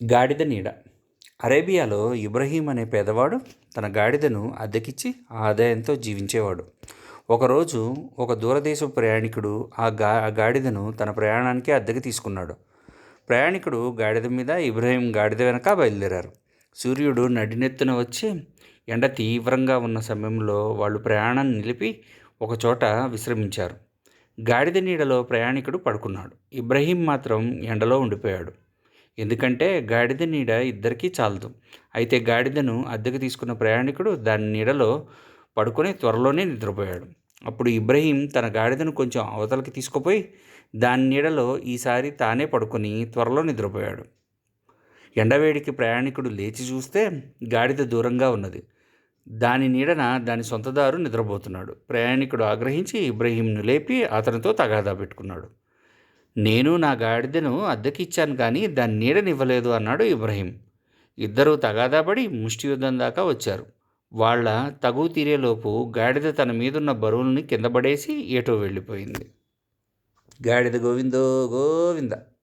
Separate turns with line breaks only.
గాడిద నీడ. అరేబియాలో ఇబ్రహీం అనే పేదవాడు తన గాడిదను అద్దెకిచ్చి ఆదాయంతో జీవించేవాడు. ఒకరోజు ఒక దూరదేశపు ప్రయాణికుడు ఆ గాడిదను తన ప్రయాణానికి అద్దెకి తీసుకున్నాడు. ప్రయాణికుడు గాడిద మీద, ఇబ్రహీం గాడిద వెనక బయలుదేరారు. సూర్యుడు నడినెత్తున వచ్చి ఎండ తీవ్రంగా ఉన్న సమయంలో వాళ్ళు ప్రయాణాన్ని నిలిపి ఒకచోట విశ్రమించారు. గాడిద నీడలో ప్రయాణికుడు పడుకున్నాడు. ఇబ్రహీం మాత్రం ఎండలో ఉండిపోయాడు. ఎందుకంటే గాడిద నీడ ఇద్దరికీ చాలదు. అయితే గాడిదను అద్దెకు తీసుకున్న ప్రయాణికుడు దాని నీడలో పడుకొని త్వరలోనే నిద్రపోయాడు. అప్పుడు ఇబ్రహీం తన గాడిదను కొంచెం అవతలకి తీసుకుపోయి దాని నీడలో ఈసారి తానే పడుకొని త్వరలో నిద్రపోయాడు. ఎండవేడికి ప్రయాణికుడు లేచి చూస్తే గాడిద దూరంగా ఉన్నది. దాని నీడన దాని సొంతదారు నిద్రపోతున్నాడు. ప్రయాణికుడు ఆగ్రహించి ఇబ్రహీంను లేపి అతనితో తగాదా పెట్టుకున్నాడు. నేను నా గాడిదను అద్దెకి ఇచ్చాను కానీ దాని నీడనివ్వలేదు అన్నాడు ఇబ్రహీం. ఇద్దరూ తగాదాపడి ముష్టియుద్ధం దాకా వచ్చారు. వాళ్ళ తగువు తీరేలోపు గాడిద తన మీదున్న బరువుల్ని కింద పడేసి ఏటో వెళ్ళిపోయింది. గాడిద గోవిందో గోవింద.